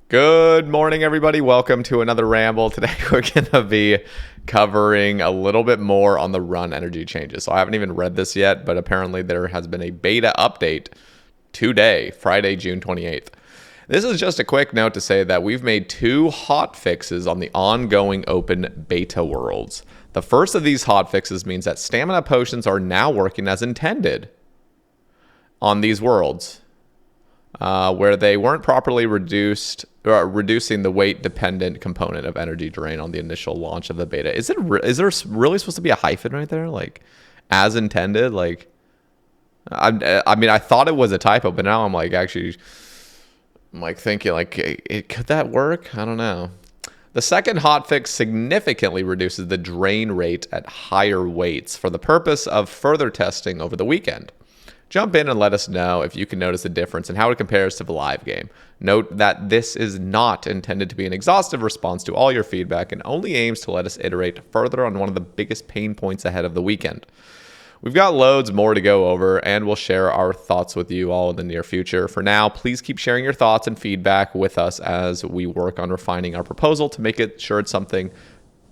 Good morning, everybody. Welcome to another Ramble. Today we're going to be covering a little bit more on the run energy changes. So I haven't even read this yet, but apparently there has been a beta update today, Friday, June 28th. This is just a quick note to say that we've made 2 hot fixes on the ongoing open beta worlds. The first of these hot fixes means that stamina potions are now working as intended on these worlds. Where they weren't properly reducing the weight-dependent component of energy drain on the initial launch of the beta. Is there really supposed to be a hyphen right there, like as intended? Like, I mean, I thought it was a typo, but now I'm like thinking like, could that work? I don't know. The second hotfix significantly reduces the drain rate at higher weights for the purpose of further testing over the weekend. Jump in and let us know if you can notice a difference and how it compares to the live game. Note that this is not intended to be an exhaustive response to all your feedback and only aims to let us iterate further on one of the biggest pain points ahead of the weekend. We've got loads more to go over, and we'll share our thoughts with you all in the near future. For now, please keep sharing your thoughts and feedback with us as we work on refining our proposal to make sure it's something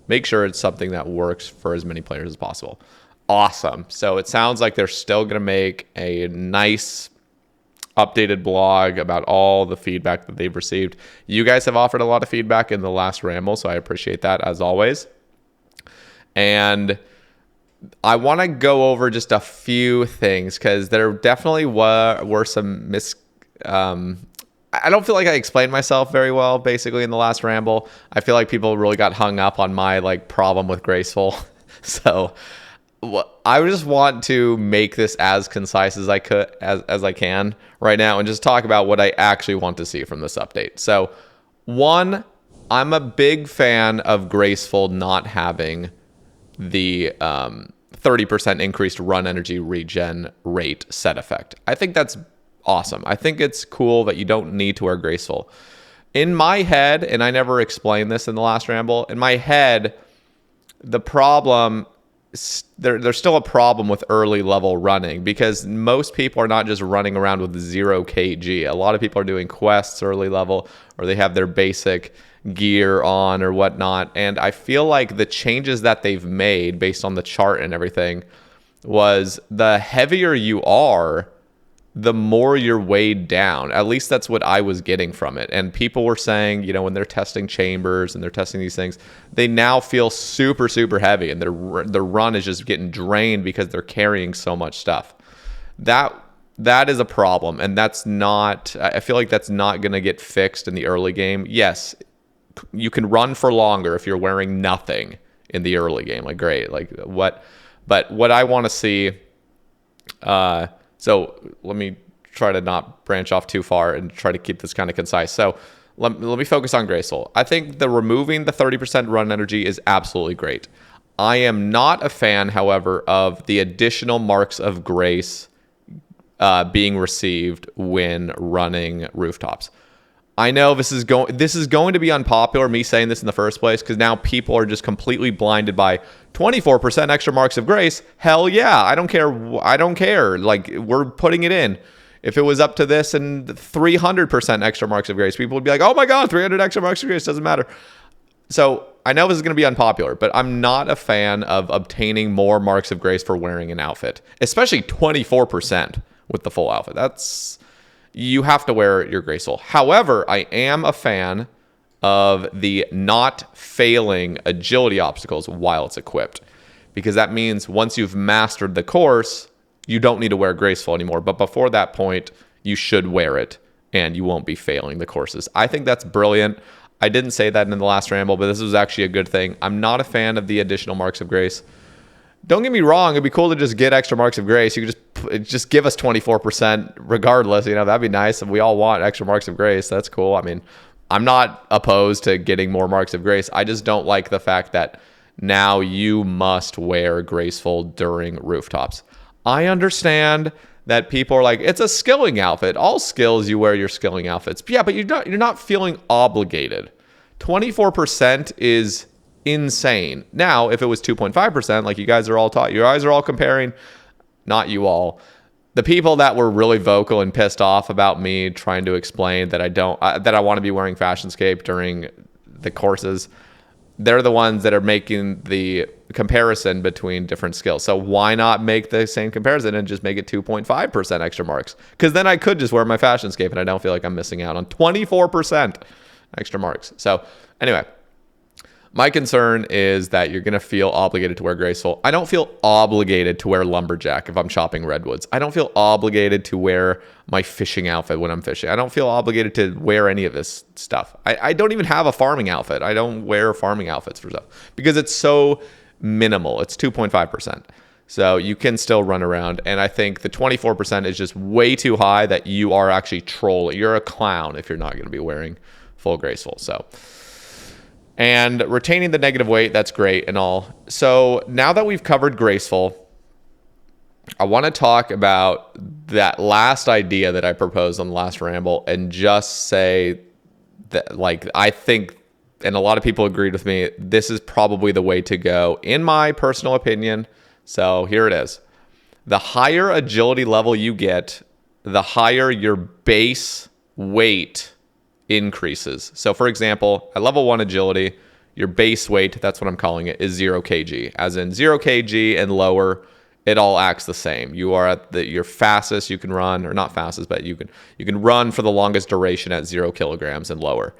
that works for as many players as possible. Awesome. So it sounds like they're still going to make a nice updated blog about all the feedback that they've received. You guys have offered a lot of feedback in the last Ramble, so I appreciate that as always. And I want to go over just a few things because there definitely were some I don't feel like I explained myself very well basically in the last Ramble. I feel like people really got hung up on my problem with Graceful. So I just want to make this as concise as I can right now and just talk about what I actually want to see from this update. So, one, I'm a big fan of Graceful not having the 30% increased run energy regen rate set effect. I think that's awesome. I think it's cool that you don't need to wear Graceful. In my head, and I never explained this in the last Ramble, in my head, the problem... There's still a problem with early level running because most people are not just running around with 0 kg. A lot of people are doing quests early level, or they have their basic gear on or whatnot. And I feel like the changes that they've made based on the chart and everything was the heavier you are, the more you're weighed down. At least that's what I was getting from it. And people were saying, when they're testing chambers and they're testing these things, they now feel super, super heavy, and their run is just getting drained because they're carrying so much stuff. That is a problem, and I feel like that's not going to get fixed in the early game. Yes, you can run for longer if you're wearing nothing in the early game. Great. But what I want to see... So let me try to not branch off too far and try to keep this kind of concise. So let me focus on Graceful. I think removing the 30% run energy is absolutely great. I am not a fan, however, of the additional marks of grace being received when running rooftops. I know this is going to be unpopular, me saying this in the first place, because now people are just completely blinded by 24% extra marks of grace. Hell yeah, I don't care. We're putting it in. If it was up to this and 300% extra marks of grace, people would be like, oh my God, 300 extra marks of grace, doesn't matter. So I know this is going to be unpopular, but I'm not a fan of obtaining more marks of grace for wearing an outfit, especially 24% with the full outfit. You have to wear your Graceful. However, I am a fan of the not failing agility obstacles while it's equipped, because that means once you've mastered the course, you don't need to wear Graceful anymore. But before that point, you should wear it, and you won't be failing the courses. I think that's brilliant. I didn't say that in the last Ramble, but this was actually a good thing. I'm not a fan of the additional marks of grace. Don't get me wrong, it'd be cool to just get extra marks of grace. You could just give us 24% regardless. That'd be nice. If we all want extra marks of grace, that's cool. I mean, I'm not opposed to getting more marks of grace. I just don't like the fact that now you must wear Graceful during rooftops. I understand that people are like, it's a skilling outfit. All skills, you wear your skilling outfits. Yeah, but you're not feeling obligated. 24% is insane. Now, if it was 2.5%, like you guys are all comparing, not you all, the people that were really vocal and pissed off about me trying to explain that I want to be wearing Fashionscape during the courses, they're the ones that are making the comparison between different skills. So why not make the same comparison and just make it 2.5% extra marks? Because then I could just wear my Fashionscape and I don't feel like I'm missing out on 24% extra marks. So anyway, my concern is that you're going to feel obligated to wear Graceful. I don't feel obligated to wear Lumberjack if I'm chopping redwoods. I don't feel obligated to wear my fishing outfit when I'm fishing. I don't feel obligated to wear any of this stuff. I don't even have a farming outfit. I don't wear farming outfits for stuff because it's so minimal. It's 2.5%. So you can still run around. And I think the 24% is just way too high that you are actually trolling. You're a clown if you're not going to be wearing full Graceful. So... and retaining the negative weight, that's great and all. So now that we've covered Graceful, I want to talk about that last idea that I proposed on the last ramble and just say that, like, I think, and a lot of people agreed with me, this is probably the way to go, in my personal opinion. So here it is. The higher agility level you get, the higher your base weight increases. So for example, at level 1 agility, your base weight, that's what I'm calling it, is 0 kg. As in 0 kg and lower, it all acts the same. You are at your fastest you can run, or not fastest, but you can run for the longest duration at 0 kilograms and lower.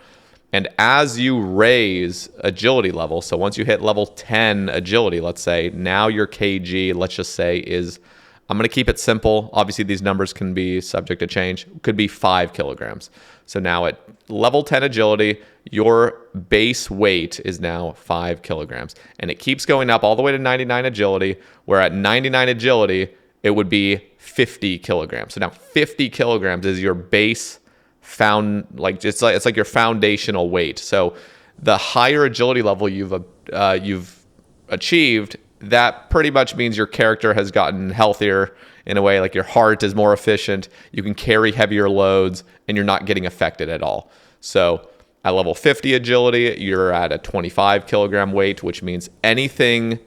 And as you raise agility level, so once you hit level 10 agility, let's say, now your kg, let's just say, is, I'm going to keep it simple. Obviously, these numbers can be subject to change. Could be 5 kilograms. So now at level 10 agility, your base weight is now 5 kilograms. And it keeps going up all the way to 99 agility, where at 99 agility, it would be 50 kilograms. So now 50 kilograms is your base it's like your foundational weight. So the higher agility level you've achieved, that pretty much means your character has gotten healthier in a way, like your heart is more efficient, you can carry heavier loads, and you're not getting affected at all. So at level 50 agility, you're at a 25 kilogram weight, which means anything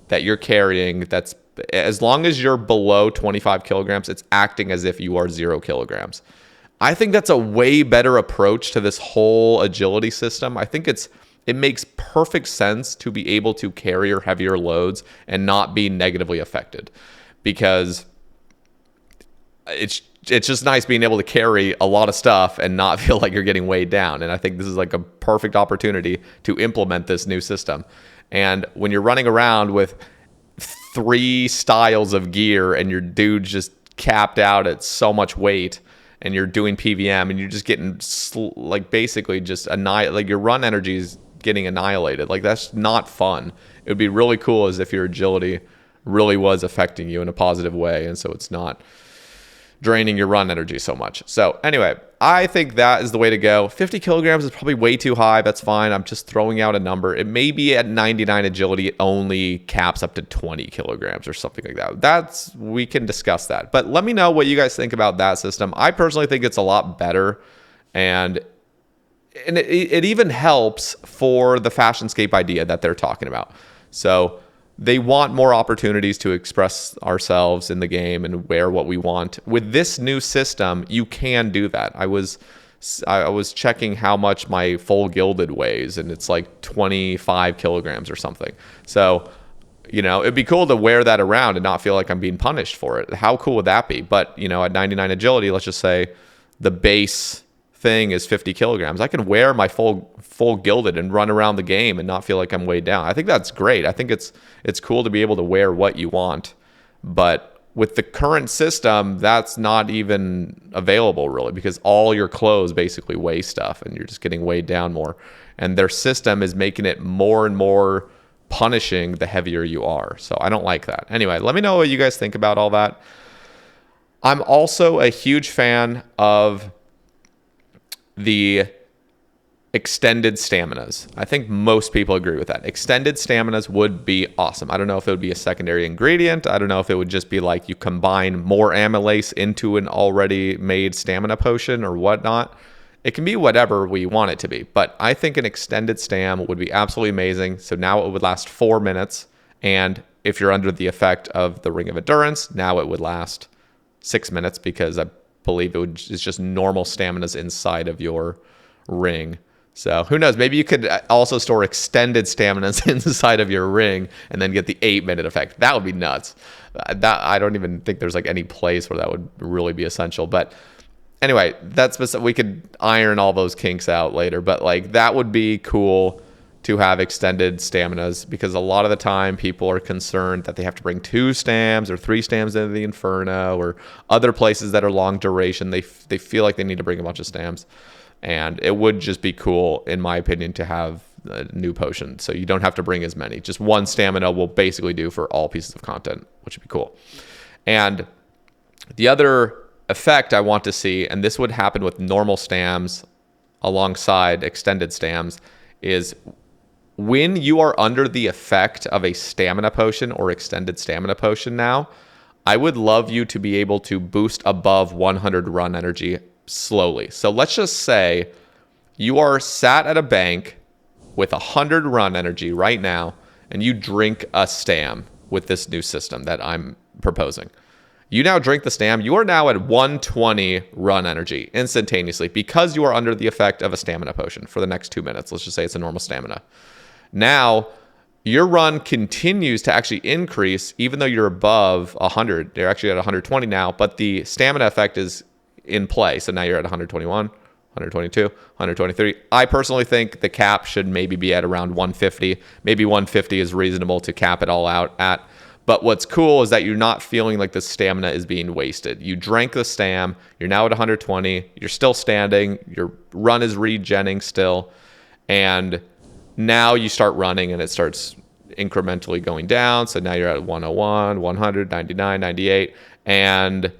that you're carrying, that's, as long as you're below 25 kilograms, it's acting as if you are 0 kilograms. I think that's a way better approach to this whole agility system. I think it makes perfect sense to be able to carry heavier loads and not be negatively affected, because it's just nice being able to carry a lot of stuff and not feel like you're getting weighed down. And I think this is like a perfect opportunity to implement this new system. And when you're running around with 3 styles of gear and your dude's just capped out at so much weight, and you're doing PVM and you're just getting basically just your run energy is getting annihilated. Like, that's not fun. It would be really cool as if your agility really was affecting you in a positive way, and so it's not draining your run energy so much. So anyway, I think that is the way to go. 50 kilograms is probably way too high. That's fine. I'm just throwing out a number. It may be at 99 agility, it only caps up to 20 kilograms or something like that. We can discuss that. But let me know what you guys think about that system. I personally think it's a lot better, and it even helps for the Fashionscape idea that they're talking about. So they want more opportunities to express ourselves in the game and wear what we want. With this new system, you can do that. I was checking how much my full gilded weighs, and it's like 25 kilograms or something. So, it'd be cool to wear that around and not feel like I'm being punished for it. How cool would that be? But, at 99 agility, let's just say the base thing is 50 kilograms. I can wear my full gilded and run around the game and not feel like I'm weighed down. I think that's great. I think it's cool to be able to wear what you want. But with the current system, that's not even available really, because all your clothes basically weigh stuff and you're just getting weighed down more. And their system is making it more and more punishing the heavier you are. So I don't like that. Anyway, let me know what you guys think about all that. I'm also a huge fan of the extended staminas. I think most people agree with that. Extended staminas would be awesome. I don't know if it would be a secondary ingredient. I don't know if it would just be like you combine more amylase into an already made stamina potion or whatnot. It can be whatever we want it to be, but I think an extended stam would be absolutely amazing. So now it would last 4 minutes, and if you're under the effect of the Ring of Endurance, now it would last 6 minutes because I believe it's just normal staminas inside of your ring. So who knows? Maybe you could also store extended staminas inside of your ring and then get the 8-minute effect. That would be nuts. That I don't even think there's like any place where that would really be essential. But anyway, we could iron all those kinks out later. But like that would be cool to have extended staminas, because a lot of the time people are concerned that they have to bring 2 stams or 3 stams into the Inferno or other places that are long duration. They feel like they need to bring a bunch of stams. And it would just be cool, in my opinion, to have a new potion. So you don't have to bring as many. Just 1 stamina will basically do for all pieces of content, which would be cool. And the other effect I want to see, and this would happen with normal stams alongside extended stams, is when you are under the effect of a stamina potion or extended stamina potion now, I would love you to be able to boost above 100 run energy slowly. So let's just say you are sat at a bank with 100 run energy right now, and you drink a stam with this new system that I'm proposing. You now drink the stam. You are now at 120 run energy instantaneously because you are under the effect of a stamina potion for the next 2 minutes. Let's just say it's a normal stamina. Now, your run continues to actually increase even though you're above 100. You're actually at 120 now, but the stamina effect is in play. So now you're at 121, 122, 123. I personally think the cap should maybe be at around 150. Maybe 150 is reasonable to cap it all out at. But what's cool is that you're not feeling like the stamina is being wasted. You drank the stam. You're now at 120. You're still standing. Your run is regenning still. And now you start running and it starts incrementally going down. So now you're at 101, 100, 99, 98. And,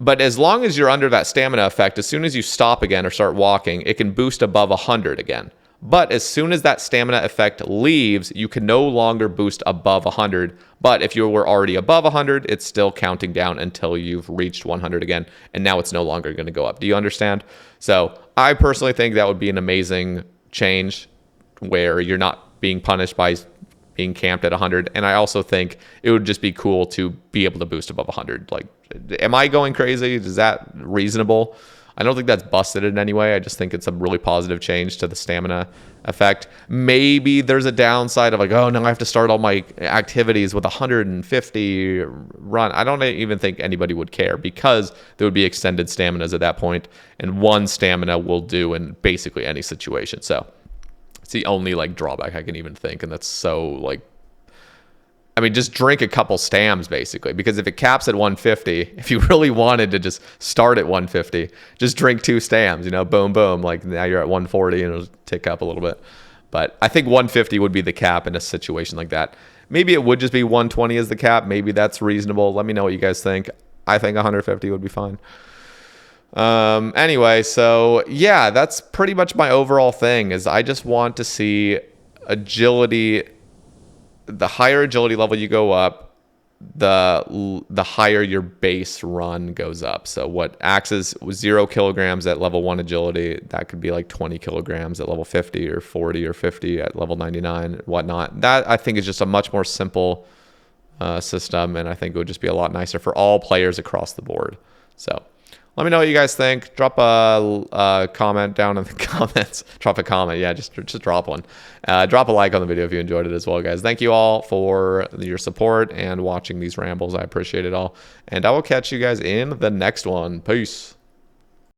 but as long as you're under that stamina effect, as soon as you stop again or start walking, it can boost above 100 again. But as soon as that stamina effect leaves, you can no longer boost above 100. But if you were already above 100, it's still counting down until you've reached 100 again. And now it's no longer going to go up. Do you understand? So I personally think that would be an amazing change where you're not being punished by being camped at 100. And I also think it would just be cool to be able to boost above 100. Like, am I going crazy? Is that reasonable? I don't think that's busted in any way. I just think it's a really positive change to the stamina effect. Maybe there's a downside of like, oh, no, I have to start all my activities with 150 run. I don't even think anybody would care because there would be extended staminas at that point, and 1 stamina will do in basically any situation. So it's the only like drawback I can even think, and that's so like, I mean, just drink a couple stams basically, because if it caps at 150, if you really wanted to just start at 150, just drink 2 stams, boom, boom. Like now you're at 140 and it'll tick up a little bit. But I think 150 would be the cap in a situation like that. Maybe it would just be 120 as the cap. Maybe that's reasonable. Let me know what you guys think. I think 150 would be fine. Anyway, so yeah, that's pretty much my overall thing is I just want to see agility. The higher agility level you go up, the higher your base run goes up. So what acts as 0 kilograms at level 1 agility, that could be like 20 kilograms at level 50 or 40 or 50 at level 99 and whatnot. That I think is just a much more simple system, and I think it would just be a lot nicer for all players across the board. So let me know what you guys think. Drop a comment down in the comments. Drop a comment. Yeah, just drop one. Drop a like on the video if you enjoyed it as well, guys. Thank you all for your support and watching these rambles. I appreciate it all. And I will catch you guys in the next one. Peace.